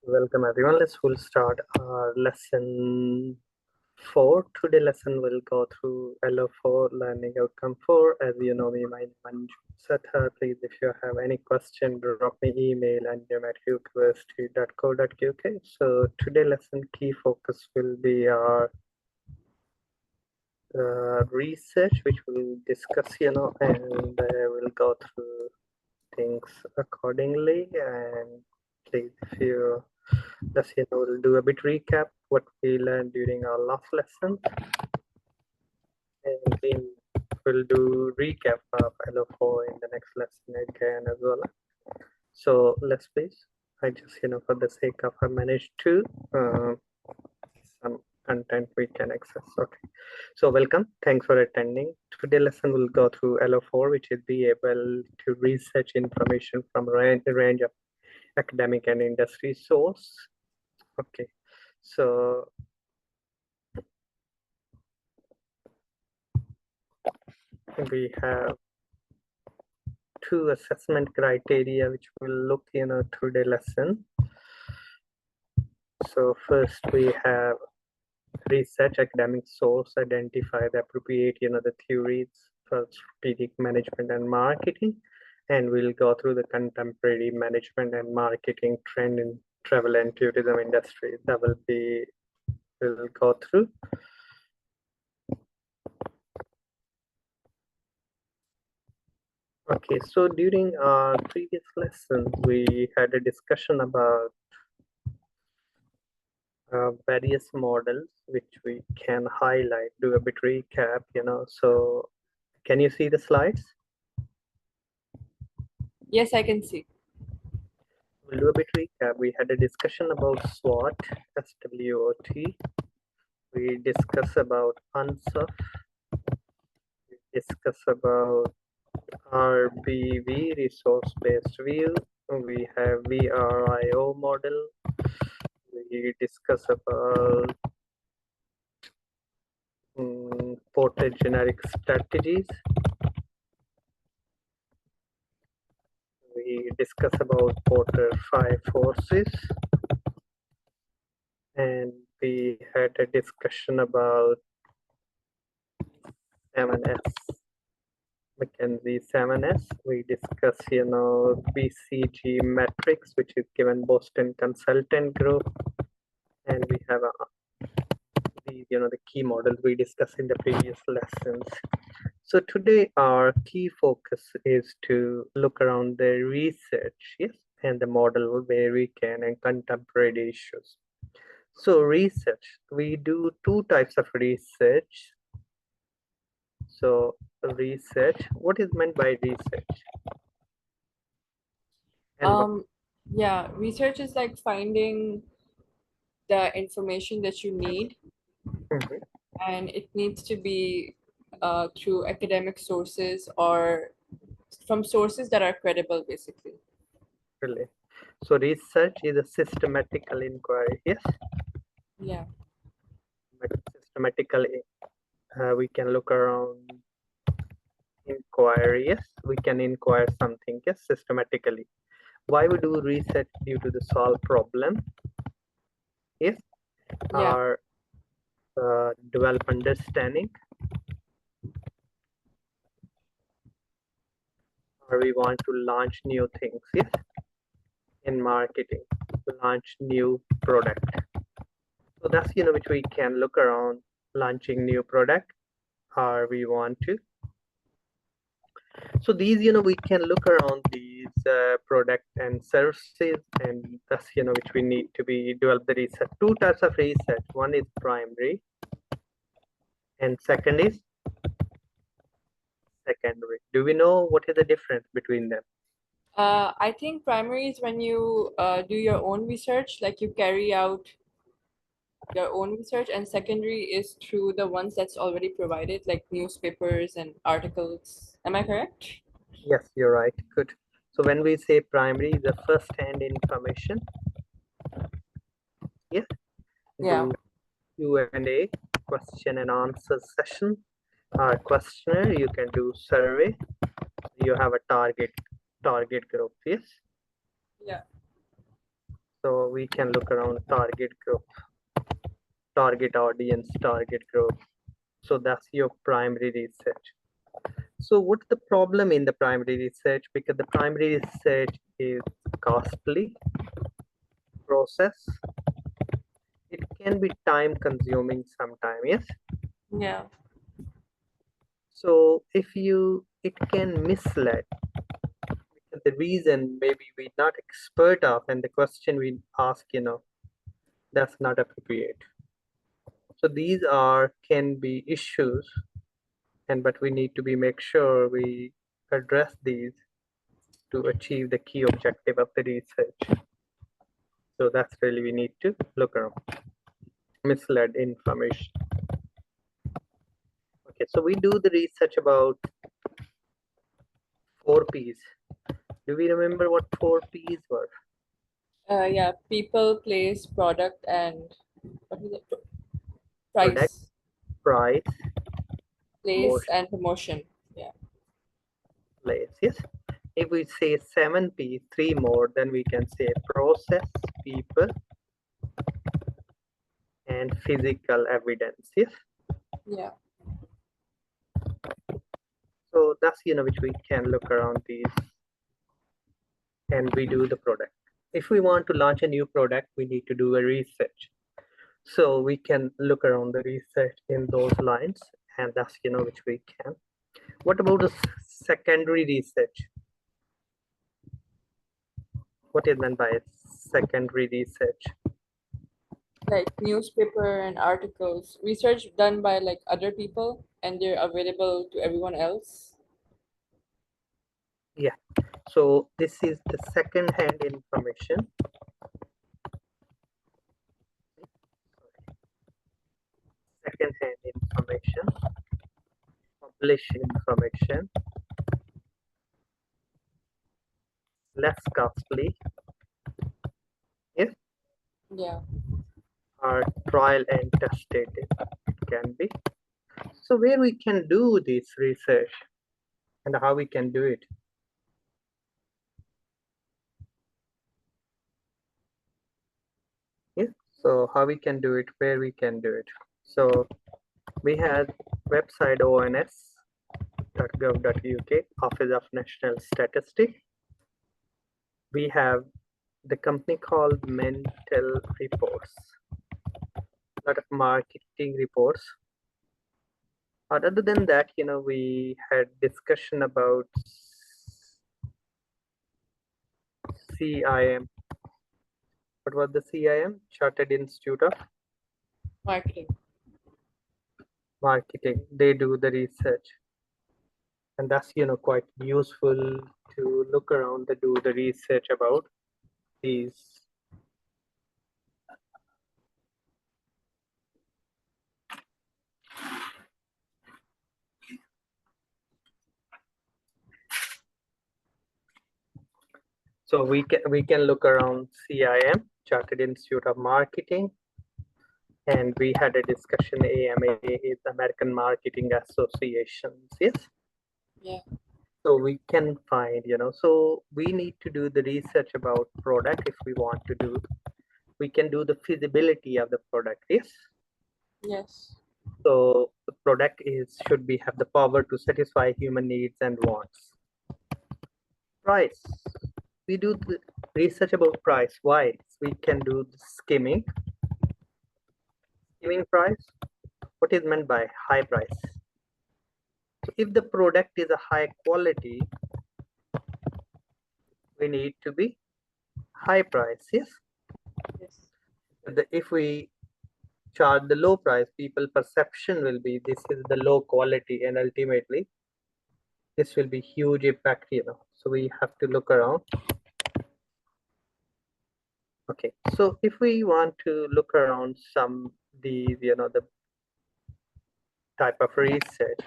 Welcome everyone. We'll start our lesson 4. Today lesson will go through LO4 learning outcome 4. As you know me, my name is Satha. Please, if you have any question, drop me email and university.co.uk. So today lesson key focus will be our research, which we'll discuss, and we'll go through things accordingly. And please, if you we'll do a bit recap what we learned during our last lesson, and then we'll do recap of LO4 in the next lesson again as well. So let's please, I just for the sake of I managed to some content we can access. Okay, so welcome, thanks for attending. Today lesson will go through LO4, which is be able to research information from a range of academic and industry source. Okay, so we have 2 assessment criteria which we'll look through the lesson. So first we have research academic source, identify the appropriate the theories for strategic management and marketing, and we'll go through the contemporary management and marketing trend in travel and tourism industry. That will be we'll go through. Okay, so during our previous lessons, we had a discussion about various models which we can highlight, do a bit recap, so can you see the slides? Yes, I can see. We'll do a bit recap. We had a discussion about SWOT, SWOT. We discuss about UNSUF. We discuss about RBV, resource-based view. We have VRIO model. We discuss about Porter generic strategies. We discuss about Porter 5 forces, and we had a discussion about 7S, McKinsey 7S. We discuss BCG metrics, which is given Boston Consultant Group, and we have the key models we discussed in the previous lessons. So today our key focus is to look around the research, yes, and the model where we can and contemporary issues. So research, we do 2 types of research. So research, what is meant by research? Yeah, research is like finding the information that you need, and it needs to be through academic sources or from sources that are credible, basically. Really? So research is a systematical inquiry, yes? Yeah. But systematically, we can look around inquiry, yes? We can inquire something, yes, systematically. Why we do research? Due to the solve problem, yes? Yeah. Or develop understanding, or we want to launch new things, yes, in marketing, launch new product. So that's which we can look around launching new product, or we want to. So these we can look around these product and services, and that's which we need to be develop the research. 2 types of research. One is primary, and second is secondary. Do we know what is the difference between them? I think primary is when you do your own research, like you carry out your own research, and secondary is through the ones that's already provided, like newspapers and articles. Am I correct? Yes, you're right. Good. So when we say primary, the first-hand information, yes, Yeah. Q&A, question and answer session, questionnaire. You can do survey. You have a target group, yes. Yeah. So we can look around target group, target audience, target group. So that's your primary research. So what's the problem in the primary research? Because the primary research is costly process. It can be time consuming sometimes, yes? Yeah. So it can mislead. The reason maybe we're not expert of, and the question we ask, that's not appropriate. So these can be issues, but we need to make sure we address these to achieve the key objective of the research. So that's really we need to look around misled information. Okay, so we do the research about 4 P's. Do we remember what 4 P's were? Yeah, people, place, product, and what is it? Product, Price, price, place, motion, and promotion. Yeah. place. Yes. If we say 7 P, 3 more, then we can say process, people, and physical evidence. Yes. Yeah. So that's which we can look around these, and we do the product. If we want to launch a new product, we need to do a research. So we can look around the research in those lines, and that's which we can. What about the secondary research? What is meant by secondary research? Like newspaper and articles, research done by like other people, and they're available to everyone else. Yeah. So this is the second-hand information. Second-hand information, published information, less costly, yes, Yeah. or trial and tested it can be. So where we can do this research and how we can do it. Yeah. So how we can do it, where we can do it. So we have website ons.gov.uk, Office of National Statistics. We have the company called Mental Reports, a lot of marketing reports. Other than that, we had discussion about CIM. What was the CIM? Chartered Institute of Marketing. Marketing. They do the research, and that's quite useful to look around to do the research about these. So we can look around CIM, Chartered Institute of Marketing, and we had a discussion. AMA is American Marketing Associations. Yes. Yeah. So we can find, so we need to do the research about product if we want to do. We can do the feasibility of the product. Yes. Yes. So the product should have the power to satisfy human needs and wants. Price. We do the research about price. Why? We can do the skimming. Skimming price. What is meant by high price? So if the product is a high quality, we need to be high price. Yes. Yes. If we charge the low price, people perception will be this is the low quality, and ultimately this will be huge impact. So we have to look around. Okay, so if we want to look around some these, the type of research,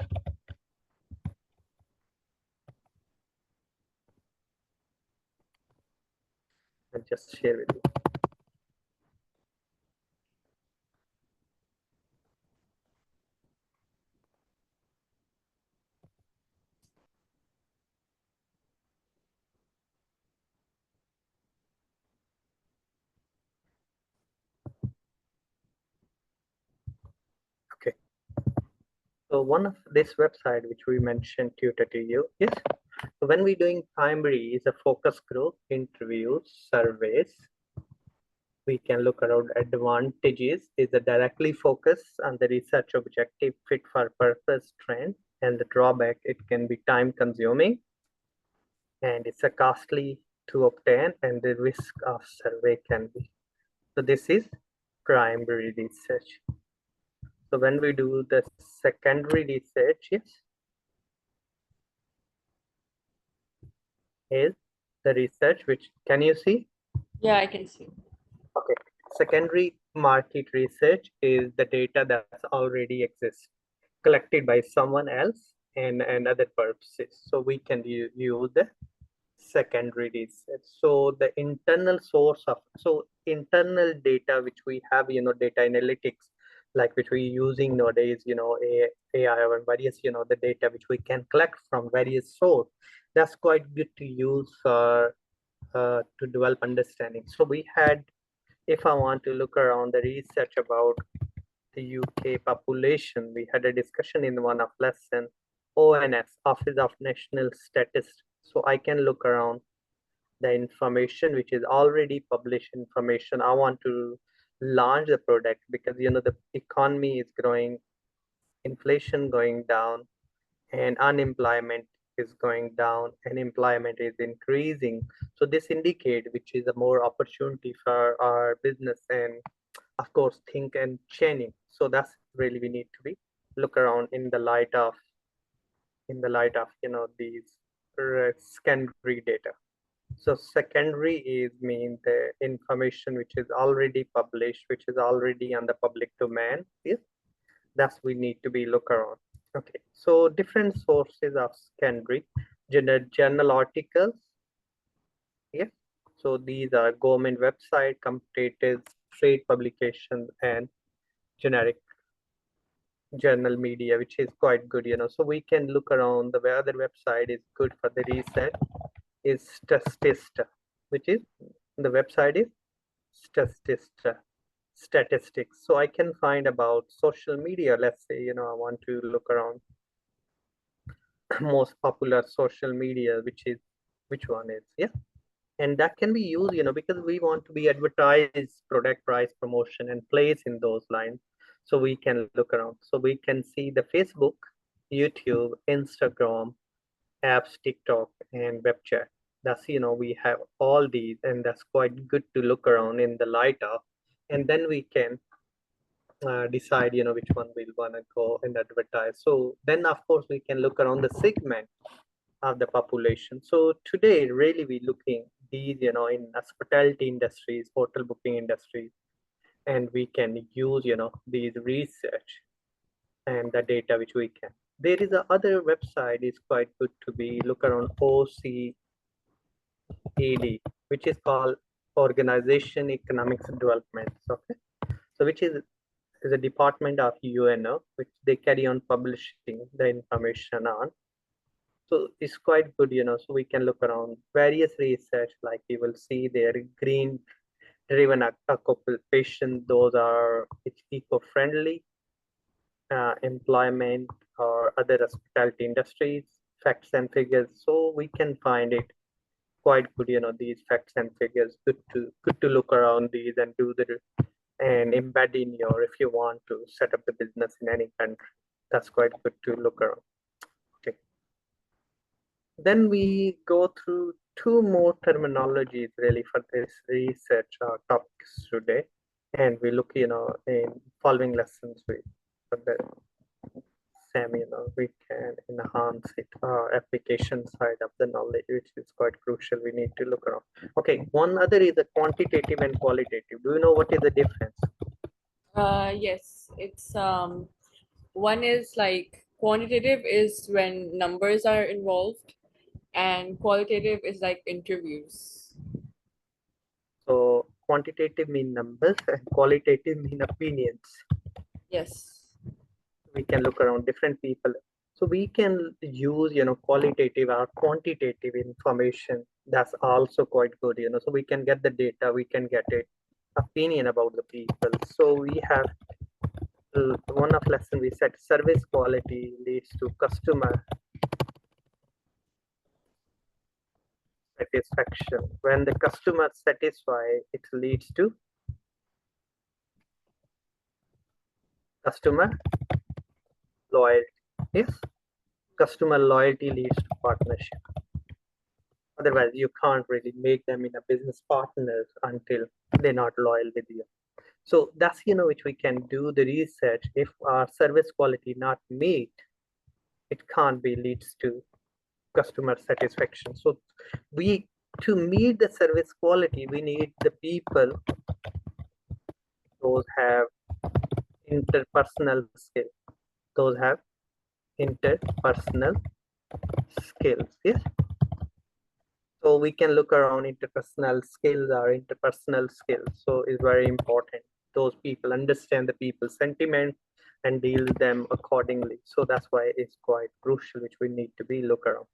I'll just share with you. So one of this website, which we mentioned tutor to you, yes. So when we're doing primary is a focus group, interviews, surveys. We can look around advantages is a directly focus on the research objective, fit for purpose, trend, and the drawback, it can be time consuming and it's a costly to obtain and the risk of survey can be. So this is primary research. So when we do the secondary research, yes, is the research which can you see? Yeah, I can see. Okay. Secondary market research is the data that's already exists, collected by someone else and other purposes. So we can use the secondary research. So the internal source of, so internal data which we have, data analytics, like which we're using nowadays, AI or various, the data which we can collect from various source. That's quite good to use to develop understanding. So we had, if I want to look around the research about the UK population, we had a discussion in one of lesson, ONS, Office of National Statistics. So I can look around the information which is already published information. I want to launch the product because the economy is growing, inflation going down, and unemployment is going down and employment is increasing. So this indicate which is a more opportunity for our business and of course think and changing. So that's really we need to be look around in the light of these secondary data. So secondary is mean the information which is already published, which is already on the public domain. Yes, that's we need to be look around. Okay, so different sources of secondary, journal articles. Yes, so these are government website, competitors, trade publications, and generic journal media, which is quite good. So we can look around the other website is good for the research is Statista, which is the website is Statista statistics. So I can find about social media. Let's say, I want to look around most popular social media, which one is, yeah. And that can be used, because we want to be advertised, product price promotion and place in those lines. So we can look around. So we can see the Facebook, YouTube, Instagram, apps, TikTok, and web chat. That's, we have all these, and that's quite good to look around in the light of, and then we can decide, which one we'll want to go and advertise. So then, of course, we can look around the segment of the population. So today, really, we're looking these, in hospitality industries, hotel booking industries, and we can use, these research and the data which we can. There is a other website is quite good to be look around OCED, which is called Organization Economics Development. Okay, so which is a department of UNO, which they carry on publishing the information on. So it's quite good, so we can look around various research, like you will see there green driven occupation, those are it's eco-friendly, employment or other hospitality industries, facts and figures. So we can find it quite good, these facts and figures, good to look around these and do the and embed in your, if you want to set up the business in any country, that's quite good to look around. Okay. Then we go through two more terminologies really for this research topics today. And we look, in following lessons for the same, we can enhance it, application side of the knowledge, which is quite crucial. We need to look around. Okay, one other is the quantitative and qualitative. Do you know what is the difference? Yes, it's one is like quantitative is when numbers are involved, and qualitative is like interviews. So quantitative mean numbers and qualitative mean opinions. Yes. We can look around different people. So we can use, qualitative or quantitative information. That's also quite good, so we can get the data, we can get it opinion about the people. So we have one of lesson we said service quality leads to customer satisfaction. When the customer satisfied, it leads to customer loyalty. Yes, customer loyalty leads to partnership. Otherwise, you can't really make them in a business partners until they're not loyal with you. So that's which we can do the research. If our service quality not meet, it can't be leads to customer satisfaction. So we to meet the service quality, we need the people those have interpersonal skill. Those have interpersonal skills. Yes. So we can look around interpersonal skills or interpersonal skills. So it's very important. Those people understand the people's sentiment and deal with them accordingly. So that's why it's quite crucial, which we need to be look around.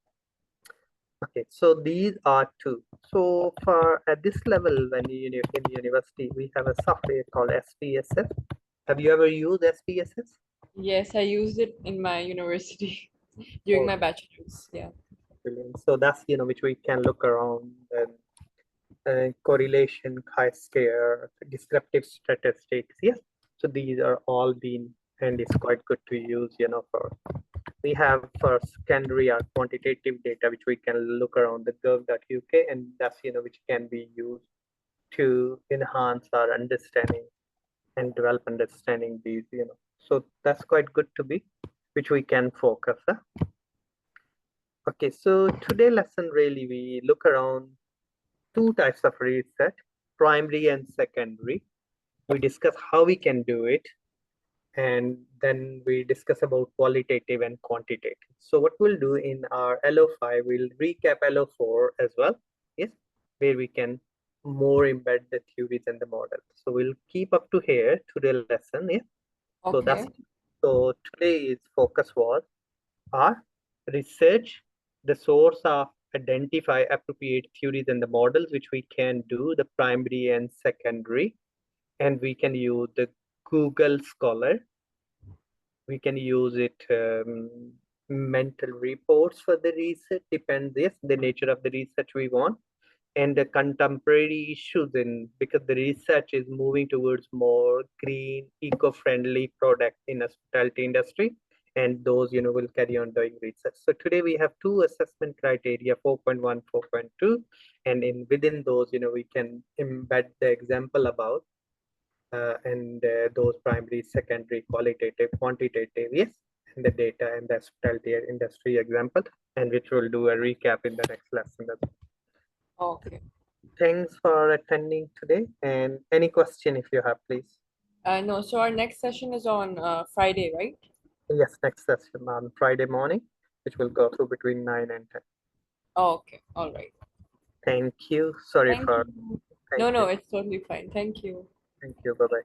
Okay, so these are two. So for at this level, when you in university, we have a software called SPSS. Have you ever used SPSS? Yes, I used it in my university during Oh, my bachelor's. Yeah. brilliant. So that's which we can look around and correlation, chi-square, descriptive statistics. Yes. So these are all been and it's quite good to use. For we have for secondary or quantitative data which we can look around the gov.uk, and that's which can be used to enhance our understanding and develop understanding these. So that's quite good to be which we can focus. Okay, so today lesson really we look around two types of research, primary and secondary. We discuss how we can do it, and then we discuss about qualitative and quantitative. So what we'll do in our LO5, we'll recap LO4 as well, yes, where we can more embed the theories and the models. So we'll keep up to here today lesson, yeah. So Okay. that's so today's focus was our research, the source of identify appropriate theories and the models which we can do the primary and secondary, and we can use the Google Scholar. We can use it mental reports for the research, depends yes the nature of the research we want, and the contemporary issues in because the research is moving towards more green eco-friendly product in hospitality industry, and those will carry on doing research. So today we have two assessment criteria, 4.1, 4.2, and in within those we can embed the example about and those primary, secondary, qualitative, quantitative, yes, and the data and the hospitality industry example, and which we'll do a recap in the next lesson. Okay. Thanks for attending today, and any question if you have, please. No, so our next session is on Friday, right? Yes, next session on Friday morning, which will go through between 9 and 10. Oh, okay. All right. Thank you. Sorry Thank for, you. thank No, you. no, it's totally fine. Thank you. Thank you. Bye-bye.